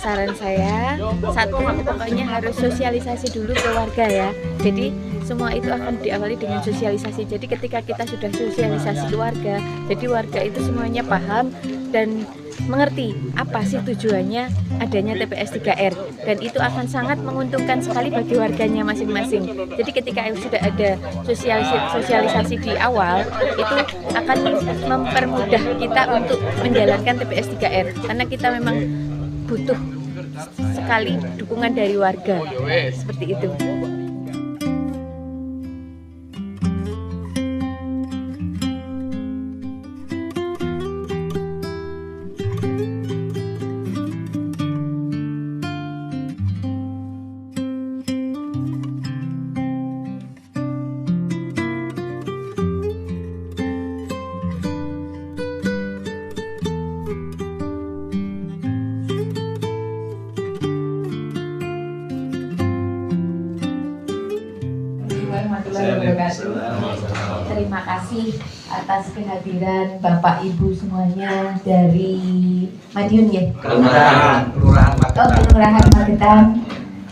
saran saya, satu pokoknya harus sosialisasi dulu ke warga ya. Jadi semua itu akan diawali dengan sosialisasi. Jadi ketika kita sudah sosialisasi ke warga, jadi warga itu semuanya paham dan mengerti apa sih tujuannya adanya TPS 3R, dan itu akan sangat menguntungkan sekali bagi warganya masing-masing. Jadi ketika sudah ada sosialisasi di awal, itu akan mempermudah kita untuk menjalankan TPS 3R, karena kita memang butuh sekali dukungan dari warga, seperti itu. Terima kasih atas kehadiran Bapak Ibu semuanya dari Madiun ya? Kelurahan Magetan.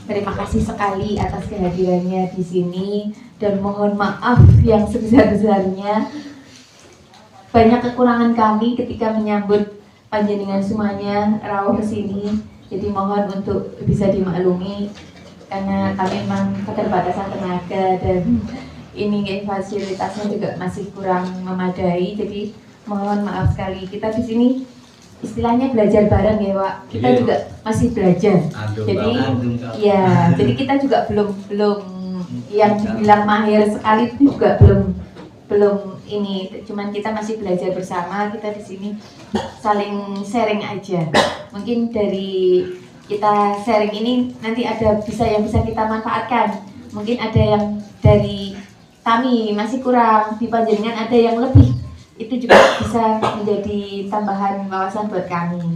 Terima kasih sekali atas kehadirannya di sini dan mohon maaf yang sebesar-besarnya. Banyak kekurangan kami ketika menyambut panjenengan semuanya rawuh ke sini. Jadi mohon untuk bisa dimaklumi karena kami memang keterbatasan tenaga dan ini fasilitasnya juga masih kurang memadai, jadi mohon maaf sekali. Kita di sini istilahnya belajar bareng ya Pak. Kita juga masih belajar. Jadi ya, jadi kita juga belum yang dibilang mahir sekali juga belum ini. Cuman kita masih belajar bersama. Kita di sini saling sharing aja. Mungkin dari kita sharing ini nanti ada yang bisa kita manfaatkan. Mungkin ada yang dari kami masih kurang, di panjenengan ada yang lebih, itu juga bisa menjadi tambahan wawasan buat kami.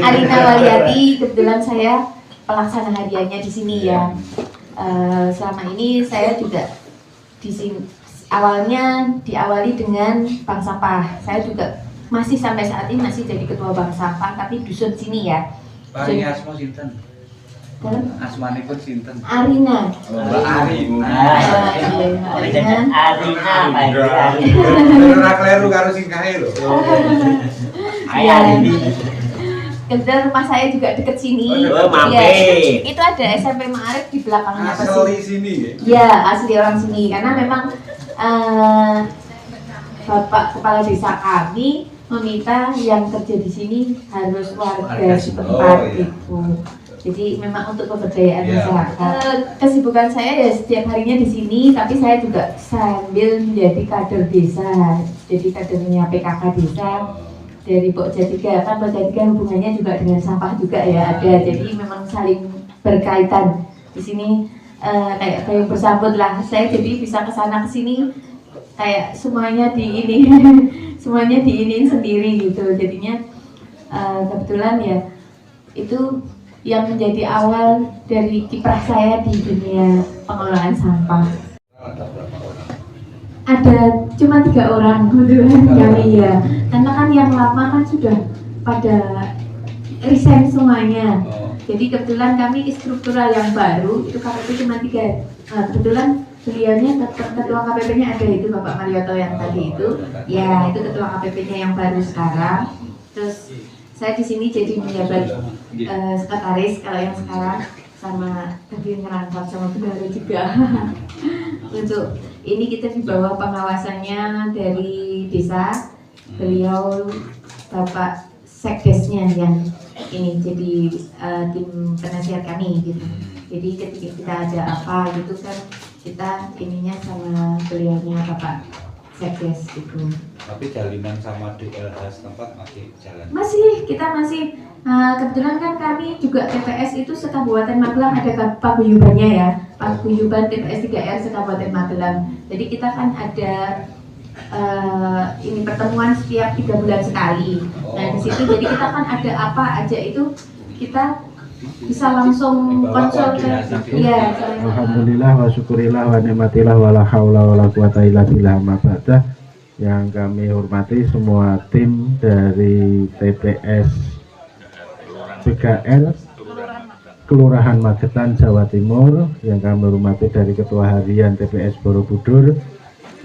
Arina Waliati, kebetulan saya pelaksana hariannya di sini ya. Selama ini saya juga di sini awalnya diawali dengan Bank Sampah. Saya juga masih sampai saat ini masih jadi ketua Bank Sampah, tapi dusun sini ya. Paling asma sinten? Asmanipun sinten? Arina. Ora kleru karo sing kae lho. Kebetulan rumah saya juga deket sini. Oh, mampir. Ya, itu ada SMP Ma'arif di belakangnya apa sih? Asli sini ya? Ya, asli orang sini. Karena memang Bapak Kepala Desa kami meminta yang kerja di sini harus warga setempat itu. Jadi memang untuk pemberdayaan masyarakat. Kesibukan saya ya setiap harinya di sini, tapi saya juga sambil menjadi kader desa. Jadi kadernya PKK desa dari Pokja 3. Kan Pokja 3 hubungannya juga dengan sampah juga ya ada. Jadi memang saling berkaitan. Di sini kayak payung bersambut lah. Saya jadi bisa ke sana ke sini kayak semuanya semuanya diinin sendiri gitu. Jadinya kebetulan ya itu yang menjadi awal dari kiprah saya di dunia pengelolaan sampah. Ada cuma 3 orang kebetulan kami ya, karena kan yang lama kan sudah pada resign semuanya. Jadi kebetulan kami struktural yang baru itu KPP cuma 3. Kebetulan beliaunya ketua KPP-nya ada itu Bapak Marioto yang tadi itu, ya itu ketua KPP-nya yang baru sekarang. Terus saya di sini jadi menjabat sekretaris kalau yang sekarang, sama tadi ngerangkap sama bendahara juga. Untuk ini kita di bawah pengawasannya dari desa, beliau Bapak Sekdesnya yang ini jadi tim penasihat kami gitu. Jadi ketika kita ada apa gitu kan kita ininya sama beliaunya Bapak Sekdes gitu. Tapi jalinan sama DLH setempat masih jalan? Kita masih kebetulan kan kami juga TPS itu sekabupaten Magelang ada paguyubannya ya, paguyuban TPS 3R sekabupaten Magelang. Jadi kita kan ada ini pertemuan setiap 3 bulan sekali. Nah di situ jadi kita kan ada apa aja itu kita bisa langsung konsul ke ya. Alhamdulillah wa syukurillah wa nikmatillah wa la haula wa la quwata illa billah ma ba'da. yang kami hormati semua tim dari TPS 3R Kelurahan Magetan, Jawa Timur, yang kami hormati dari Ketua Harian TPS Borobudur.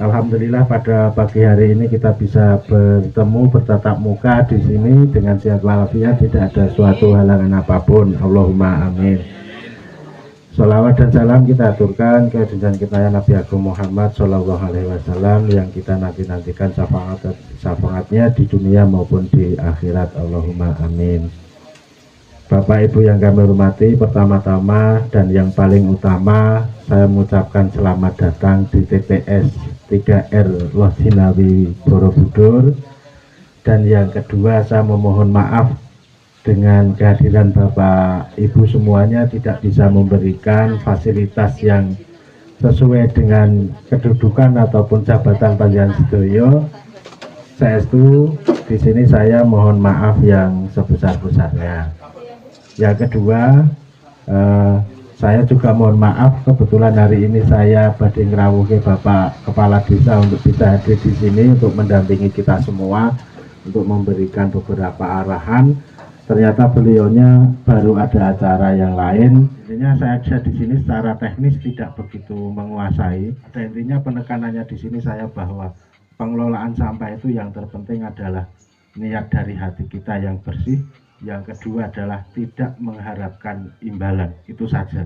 Alhamdulillah pada pagi hari ini kita bisa bertemu bertatap muka di sini dengan sehat walafiat, tidak ada suatu halangan apapun. Allahumma amin. Sholawat dan salam kita aturkan ke junjungan kita yang Nabi Agung Muhammad Shallallahu Alaihi Wasallam yang kita nantikan syafaatnya di dunia maupun di akhirat. Allahumma amin. Bapak Ibu yang kami hormati, pertama-tama dan yang paling utama saya mengucapkan selamat datang di TPS 3R Losinawi Borobudur. Dan yang kedua saya memohon maaf dengan kehadiran Bapak Ibu semuanya tidak bisa memberikan fasilitas yang sesuai dengan kedudukan ataupun jabatan panjenengan sedaya. Saestu di sini saya mohon maaf yang sebesar-besarnya. Yang kedua, saya juga mohon maaf kebetulan hari ini saya badhe ngrawuhi Bapak Kepala Desa untuk bisa hadir di sini untuk mendampingi kita semua untuk memberikan beberapa arahan. Ternyata beliaunya baru ada acara yang lain. Intinya saya di sini secara teknis tidak begitu menguasai. Pada intinya penekanannya di sini saya bahwa pengelolaan sampah itu yang terpenting adalah niat dari hati kita yang bersih. Yang kedua adalah tidak mengharapkan imbalan. Itu saja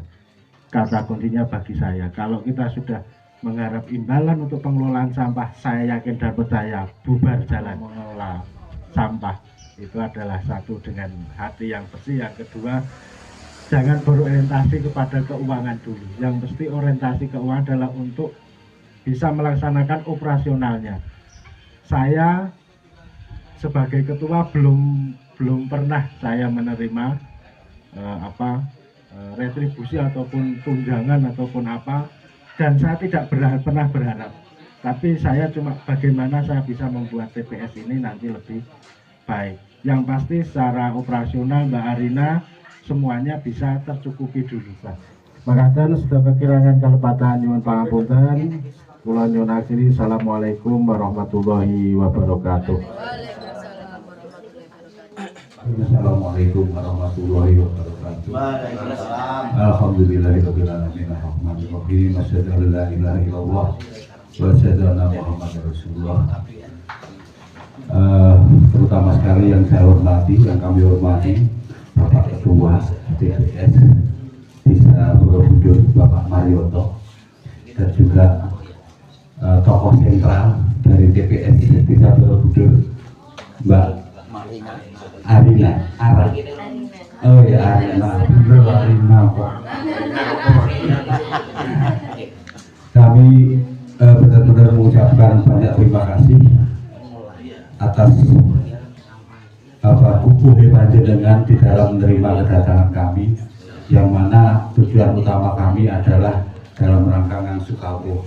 kata kuncinya bagi saya. Kalau kita sudah mengharap imbalan untuk pengelolaan sampah, saya yakin dan percaya bubar jalan mengelola sampah. Itu adalah satu dengan hati yang bersih. Yang kedua, jangan berorientasi kepada keuangan dulu. Yang mesti orientasi keuangan adalah untuk bisa melaksanakan operasionalnya. Saya sebagai ketua belum pernah saya menerima retribusi ataupun tunjangan ataupun apa, dan saya tidak pernah berharap. Tapi saya cuma bagaimana saya bisa membuat TPS ini nanti lebih baik. Yang pasti secara operasional Mbak Arina semuanya bisa tercukupi dulu, Pak. Makaten sudah kekirangan kelepatan nyuwun pangapunten. Kula nyuwun akhiri. Assalamualaikum warahmatullahi wabarakatuh. Assalamualaikum warahmatullahi wabarakatuh. Alhamdulillahirabbil alamin arrahmanirrahim. Asyhadu an la ilaha illallah wa asyhadu anna Muhammadar Rasulullah. Terutama sekali yang saya hormati, yang kami hormati Bapak Ketua TPS Desa Borobudur Bapak Marioto, dan juga tokoh sentral dari TPS Desa Borobudur Mbak Arina. Oh ya, Arina. Arina Pak. Kami benar-benar mengucapkan banyak terima kasih atas kukuh panjenengan di dalam menerima kedatangan kami, yang mana tujuan utama kami adalah dalam rangka ngangsu kawruh,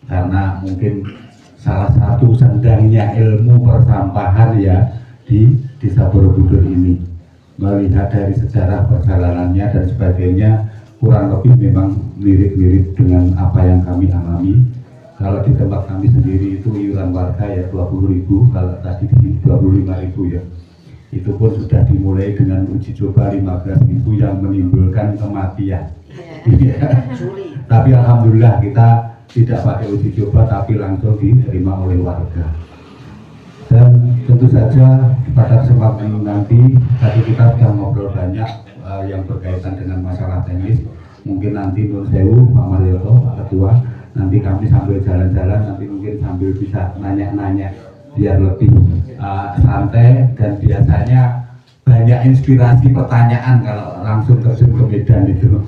karena mungkin salah satu sendangnya ilmu persampahan ya di Desa Borobudur ini. Melihat dari sejarah perjalanannya dan sebagainya, kurang lebih memang mirip-mirip dengan apa yang kami alami. Kalau di tempat kami sendiri itu iuran warga ya 20.000, kalau tadi di 25.000 ya. Itu pun sudah dimulai dengan uji coba 15.000 yang menimbulkan kematian. Tapi alhamdulillah kita tidak pakai uji coba, tapi langsung diterima oleh warga. Dan tentu saja pada kesempatan nanti, tadi kita sudah ngobrol banyak yang berkaitan dengan masalah teknis. Mungkin nanti Nur Sewu, Pak Marioto, Pak Ketua, nanti kami sambil jalan-jalan, nanti mungkin sambil bisa nanya-nanya biar lebih santai, dan biasanya banyak inspirasi pertanyaan kalau langsung terjun ke medan itu.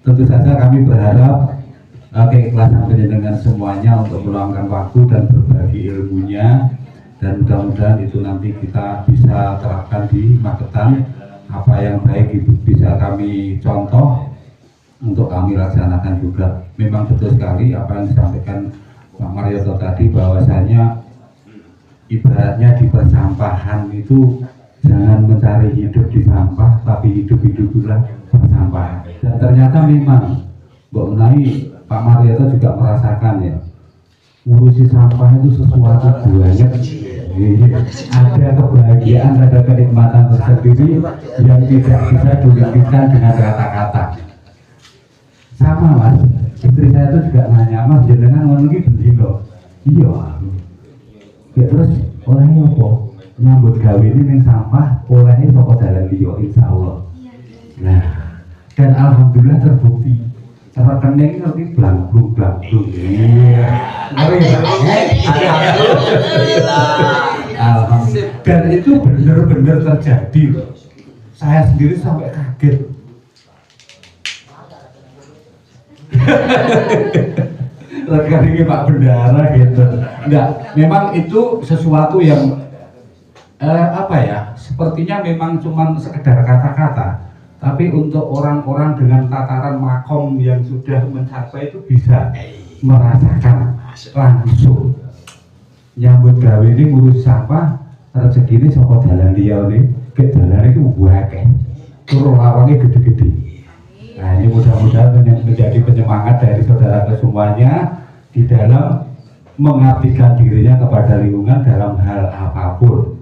Tentu saja kami berharap keikhlasan dengan semuanya untuk meluangkan waktu dan berbagi ilmunya, dan mudah-mudahan itu nanti kita bisa terapkan di Magetan. Apa yang baik bisa kami contoh untuk kami laksanakan juga. Memang betul sekali apa yang disampaikan Pak Marioto tadi, bahwasanya ibaratnya di persampahan itu jangan mencari hidup di sampah, tapi hidup-hiduplah persampahan. Dan ternyata memang Mbak Menai, Pak Marioto juga merasakan ya, ngurusi sampah itu sesuatu banget. Ada kebahagiaan, ada kenikmatan tersendiri yang tidak bisa diwujudkan dengan kata-kata. Sama mas, istri saya itu juga nanya, mas jenengan ngono iki bendi lho. Iya. Ya terus olehnya apa? Nyambut gawe ini ning sampah olehnya saka dalan liya insyaallah. Nah, dan alhamdulillah terbukti. Rekening nanti blangblung. Iya. Alhamdulillah. Dan itu benar-benar terjadi. Saya sendiri sampai kaget. Rekeningnya Pak Bendara gitu. Enggak, memang itu sesuatu yang sepertinya memang cuma sekedar kata-kata. Tapi untuk orang-orang dengan tataran makom yang sudah mencapai itu bisa merasakan langsung. Nyambut gawe ini ngurus sampah, rezeki ini saka dalan liya ini, ke dalan itu akeh. Tur lawange gede-gede. Nah, ini mudah-mudahan menjadi penyemangat dari saudara semuanya di dalam mengabdikan dirinya kepada lingkungan dalam hal apapun.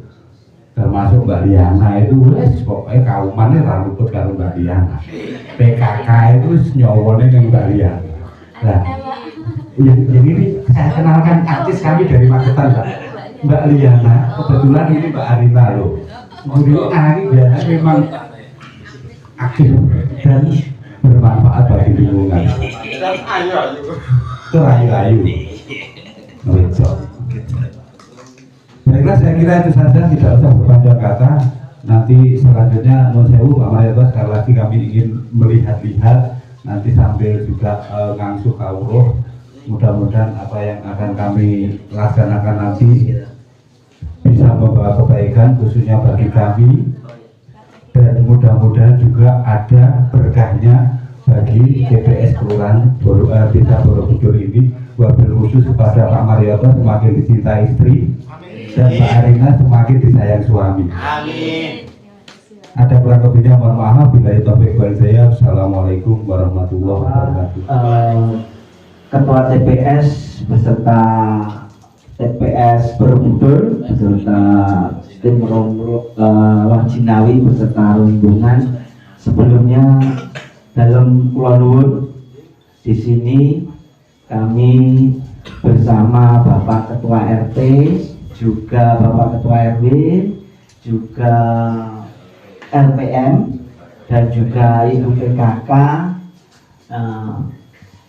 Termasuk Mbak Liana itu pokoknya kaumannya rambut karo Mbak Liana. PKK itu nyowone dengan Mbak Liana. Nah, yang ini saya kenalkan artis kami dari Magetan, Mbak Liana. Kebetulan ini Mbak Arina loh. Kemudian Ari dia memang aktif dan bermanfaat bagi lingkungan. Terayu-ayu. Baiklah, saya kira itu saja, tidak usah berpanjang kata. Nanti selanjutnya Nun Sewu Pak Marioto, sekali lagi kami ingin melihat-lihat nanti sambil juga ngangsuh kawruh. Mudah-mudahan apa yang akan kami laksanakan nanti bisa membawa kebaikan khususnya bagi kami, dan mudah-mudahan juga ada berkahnya bagi TPS Kelurahan Desa Borobudur ini. Wabil khusus kepada Pak Marioto semakin dicintai istri, dan Pak Arina semakin disayang suami. Amin. Ada kurang lebihnya mohon maaf. Bila taufik wal hidayah. Assalamualaikum warahmatullahi wabarakatuh. Ketua TPS beserta TPS Borobudur beserta tim Wajinawi beserta rombongan sebelumnya dalam kula nuwun di sini kami bersama Bapak Ketua RT, juga Bapak Ketua RW, juga LPM, dan juga Ibu PKK,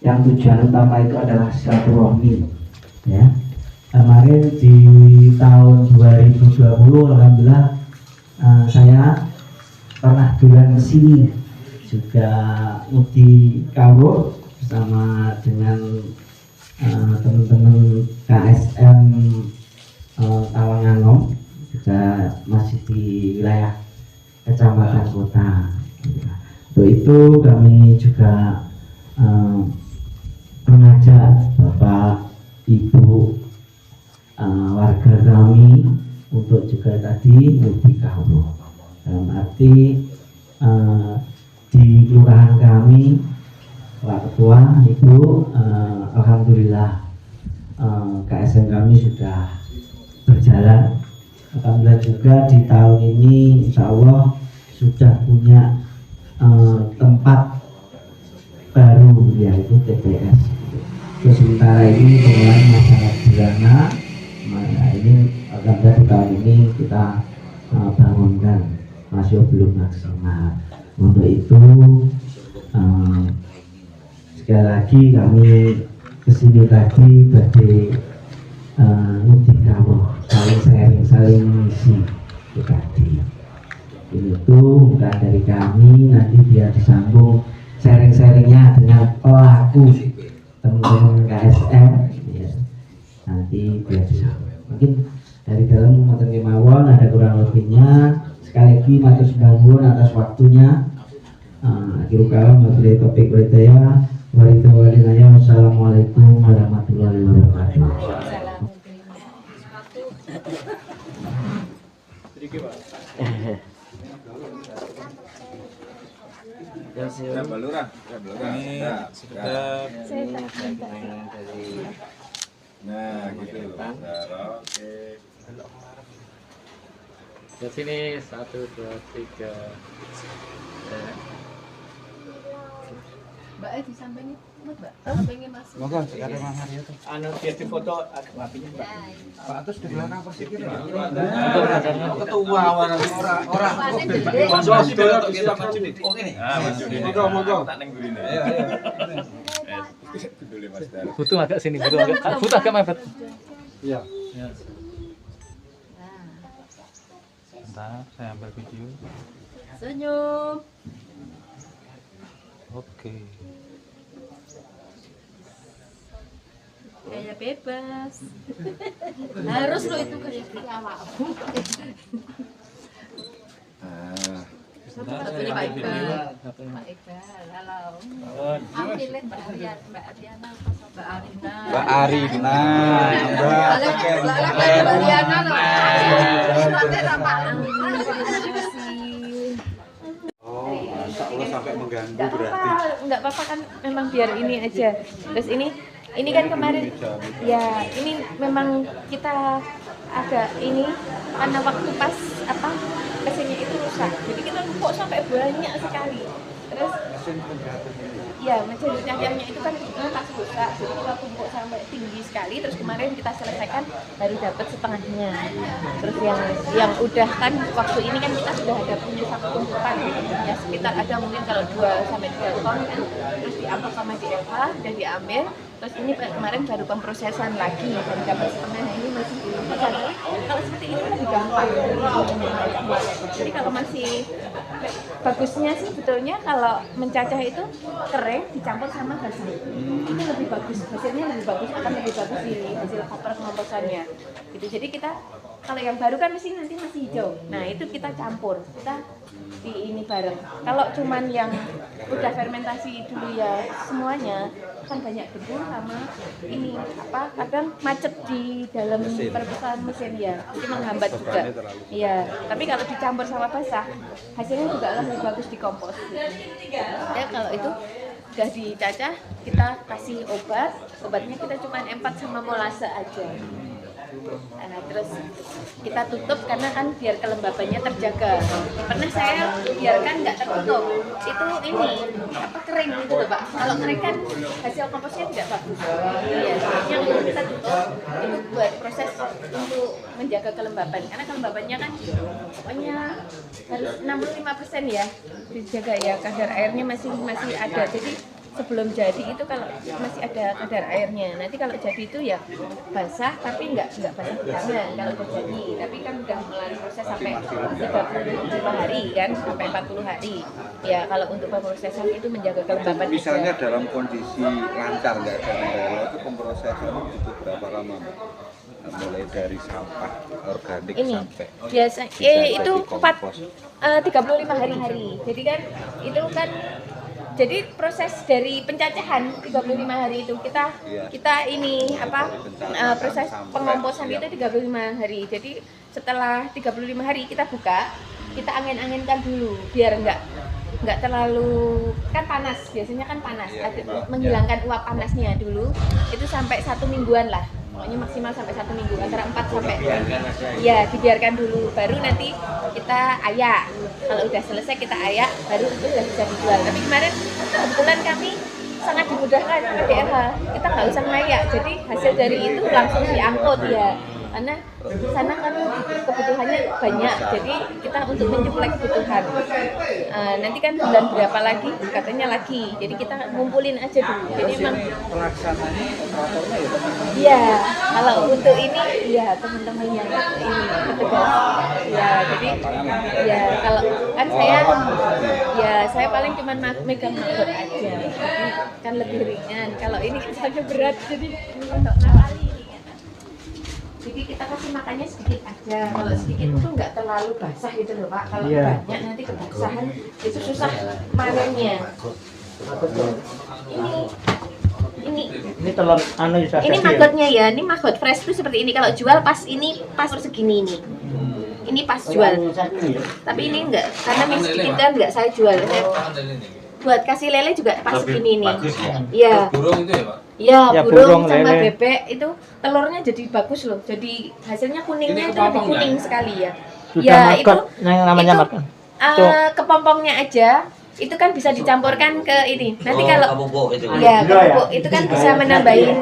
yang tujuan utama itu adalah silaturahmi. Ya, kemarin di tahun 2020 alhamdulillah saya pernah bulan sini juga uti kawruh bersama dengan teman-teman KSM Tawanganom, juga masih di wilayah kecamatan kota. Untuk itu kami juga mengajak Bapak Ibu warga kami untuk juga tadi uti kawruh, dalam arti di kelurahan kami Pak Ketua Ibu, alhamdulillah KSM kami sudah berjalan. Alhamdulillah juga di tahun ini insya Allah sudah punya tempat baru, yaitu TPS. Terus sementara ini dengan masalah Bulana, ini alhamdulillah di tahun ini kita bangunkan, masih belum maksimal. Untuk itu sekali lagi kami kesini tadi bagi mudik kawruh, saling sharing, saling mengisi itu tadi. Itu bukan dari kami, nanti biar disambung sharing-sharingnya dengan pelaku teman-teman KSM ya. Nanti biar disambung. Mungkin dari dalam matur kemawon ada kurang lebihnya. Sekali lagi matur nuwun atas waktunya. Akhirul kalam wabillahi taufiq wal hidayah. Wassalamualaikum warahmatullahi wabarakatuh. Nah, gitu. Bentar, oke. Ke sini 1, 2, 3. Mbak di sampingnya, Mbak. Sampingnya Mas. Monggo sekarang Mas Aryo. Anu dia di foto apinya Mbak. Pak terus di belakang apa sih kira? Ketua orang monggo. Tak ning gurine. Ayo. Dulu Mas Dar. Butuh agak sini, butuh agak mepet. Iya. Ya. Bentar, saya ambil video. Senyum. Oke. Gaya bebas. Harus lo itu kayak awakmu. Satunya Pak Iqbal. Pak Iqbal, halo. Ambilin Mbak Ariana. Mbak Arina. Mbak Ariana loh. Oh, masa Allah sampai mengganggu berarti. Enggak apa-apa kan memang biar ini aja. Terus ini kan kemarin ya ini memang kita agak ini karena waktu pas apa mesinnya itu rusak. Jadi kita kok sampai banyak sekali. Terus ya mesin cacahnya itu kan pas rusak. Jadi kita tumpuk sampai tinggi sekali. Terus kemarin kita selesaikan baru dapat setengahnya. Terus yang udah kan waktu ini kan kita sudah ada punya satu tumpukan ya sekitar ada mungkin kalau 2 sampai 3 ton kan terus diambil sama DFH dan diambil. Terus ini kemarin baru pemprosesan lagi dan dapat setengah ini masih kalau seperti ini lebih gampang. Jadi kalau masih bagusnya sih sebetulnya kalau mencacah itu kering dicampur sama basah itu lebih bagus, hasilnya lebih bagus, akan lebih bagus di hasil pemprosesannya gitu. Jadi kita kalau yang baru kan mesin nanti masih hijau, nah itu kita campur, kita di ini bareng. Kalau cuman yang udah fermentasi dulu ya semuanya kan banyak debu sama ini apa kadang macet di dalam perputaran mesin ya, jadi menghambat juga. Iya, tapi kalau dicampur sama basah hasilnya juga lebih bagus di kompos. Ya kalau itu udah dicacah kita kasih obatnya kita cuma empat sama molase aja. Nah, terus kita tutup karena kan biar kelembabannya terjaga. Pernah saya biarkan nggak tertutup, itu ini apa kering gitu loh Pak. Kalau kering kan hasil komposnya tidak bagus. Iya, yang kita tutup itu buat proses untuk menjaga kelembaban. Karena kelembabannya kan pokoknya harus 65% ya dijaga ya, kadar airnya masih ada. Jadi sebelum jadi itu kalau masih ada kadar airnya, nanti kalau jadi itu ya basah tapi nggak basah di tangan kalau udah jadi, tapi kan udah melalui proses sampai 35 hari kan sampai 40 hari ya. Kalau untuk pemrosesan itu menjaga kelembaban. Misalnya dalam kondisi lancar nggak ada kendala itu pemrosesan butuh berapa lama Mbak? Mulai dari sampah organik ini sampai biasa itu 35 hari. Jadi kan itu kan jadi proses dari pencacahan 35 hari itu kita ini apa proses pengomposan itu 35 hari. Jadi setelah 35 hari kita buka, kita angin-anginkan dulu biar nggak terlalu kan panas, biasanya kan panas, menghilangkan uap panasnya dulu itu sampai 1 mingguan lah. Pokoknya maksimal sampai 1 minggu, antara 4 sampai ya dibiarkan dulu, baru nanti kita ayak. Kalau udah selesai kita ayak, baru itu udah bisa dijual. Tapi kemarin kebetulan kami sangat dimudahkan DRH, kita nggak usah ngayak, jadi hasil dari itu langsung diangkut ya. Karena sana kan kebutuhannya banyak, jadi kita untuk mencuplek kebutuhan. Nanti kan bulan berapa lagi, katanya lagi, jadi kita ngumpulin aja dulu. Jadi memang pelaksananya operatornya ya teman-teman. iya, kalau untuk ini ya teman-teman yang ini petugas. Ya, jadi ya kalau kan saya paling cuma megang maggot aja. Jadi kan lebih ringan. Kalau ini sangat berat jadi untuk ngawali. Jadi kita kasih makannya sedikit aja. Kalau sedikit itu nggak terlalu basah gitu loh Pak. Kalau banyak nanti kebasahan itu susah manennya. Ini telur ini maggotnya ya, ini maggot fresh tuh seperti ini. Kalau jual pas segini ini. Ini pas jual. Tapi ini enggak, karena kita enggak saya jual. Buat kasih lele juga pas segini nih. Iya. Burung itu ya Pak? Ya, Ya, burung burung, sama lele. bebek itu telurnya jadi bagus loh. Jadi hasilnya kuningnya itu lebih kuning sekali ya. Sudah Ya, makan, yang namanya itu, makan. kepompongnya aja itu kan bisa dicampurkan ke ini. Nanti kalau Kabupok itu. ya, kerupuk itu kan bisa menambahin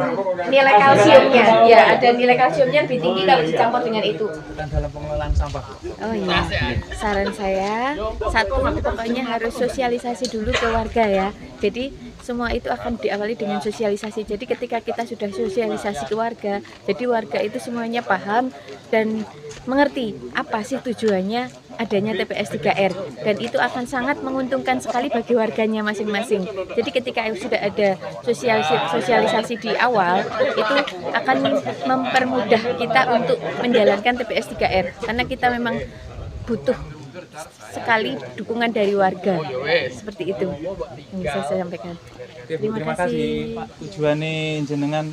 nilai kalsiumnya. Ya, ada nilai kalsiumnya lebih tinggi kalau dicampur dengan itu. Dan dalam pengelolaan sampah. Oh iya, saran saya satu pokoknya harus sosialisasi dulu ke warga ya. Jadi semua itu akan diawali dengan sosialisasi. Jadi ketika kita sudah sosialisasi ke warga, jadi warga itu semuanya paham dan mengerti apa sih tujuannya adanya TPS 3R, dan itu akan sangat menguntungkan sekali bagi warganya masing-masing. Jadi ketika sudah ada sosialisasi di awal, itu akan mempermudah kita untuk menjalankan TPS 3R, karena kita memang butuh sekali dukungan dari warga. Seperti itu yang bisa saya sampaikan. Terima kasih Pak. Tujuannya jenengan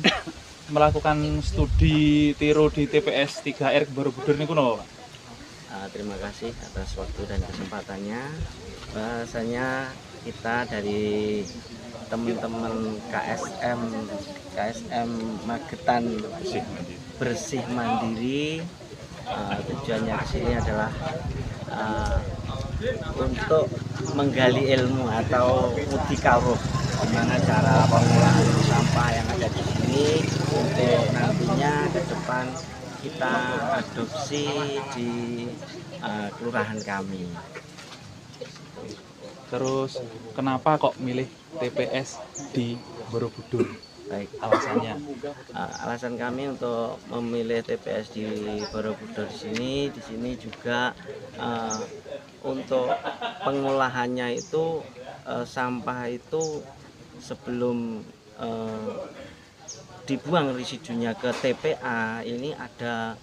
melakukan studi tiru di TPS 3R Borobudur niku napa, Pak? Terima kasih atas waktu dan kesempatannya. Bahasanya kita dari teman-teman KSM Magetan Bersih Mandiri, tujuannya ke sini adalah untuk menggali ilmu atau mudikawuh, gimana cara pengolahan sampah yang ada di sini untuk nantinya ke depan kita adopsi di kelurahan kami. Terus kenapa kok milih TPS di Borobudur? Baik, Alasannya? alasan kami untuk memilih TPS di Borobudur di sini juga untuk pengolahannya itu sampah itu sebelum dibuang residunya ke TPA ini ada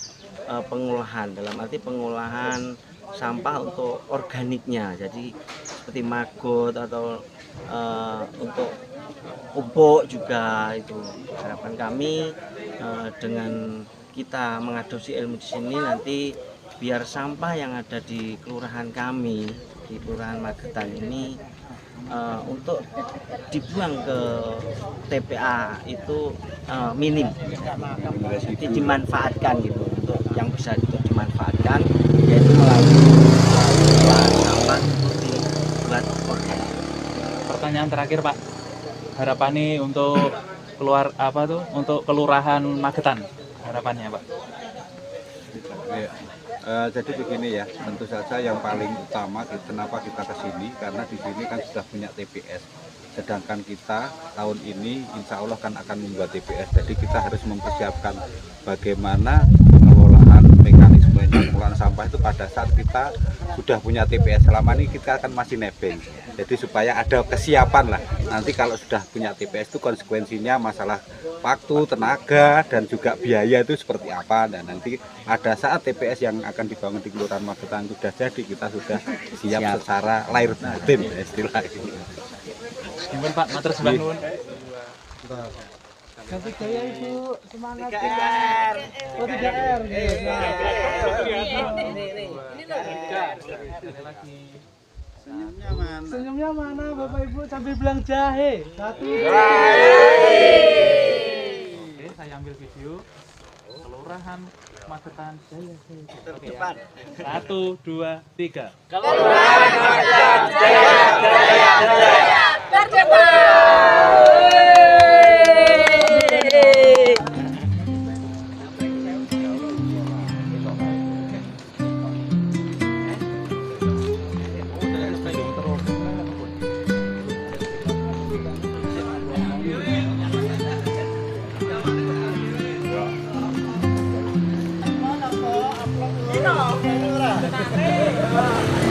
pengolahan, dalam arti pengolahan sampah untuk organiknya, jadi seperti maggot atau untuk pupuk juga. Itu harapan kami dengan kita mengadopsi ilmu di sini nanti biar sampah yang ada di kelurahan kami, di Kelurahan Magetan ini untuk dibuang ke TPA itu minim, jadi dimanfaatkan gitu, untuk yang bisa dimanfaatkan yaitu melalui sampah untuk dibuat organik. Pertanyaan terakhir, Pak. Harapannya untuk untuk Kelurahan Magetan. Harapannya, Pak. Ya. Jadi begini ya, tentu saja yang paling utama kenapa kita ke sini, karena di sini kan sudah punya TPS. Sedangkan kita tahun ini insya Allah kan akan membuat TPS. Jadi kita harus mempersiapkan bagaimana pengelolaan mekanismenya pengelolaan sampah itu pada saat kita sudah punya TPS. Selama ini kita kan masih nebeng. Jadi supaya ada kesiapan lah. Nanti kalau sudah punya TPS itu konsekuensinya masalah waktu, tenaga, dan juga biaya itu seperti apa. Dan nanti ada saat TPS yang akan dibangun di Kelurahan Magetan sudah jadi, kita sudah siap secara lahir batin istilah ini. Gimana Pak, matur sembah nuwun. Ganti gaya Ibu, semangat 3R. Oh 3R. Senyumnya mana Bapak Ibu sambil bilang jahe. 1. Oke, saya ambil video. Kelurahan Magetan Jaya. Terdepan. 1, 2, 3. Kelurahan Magetan Jaya. Terdepan. Ini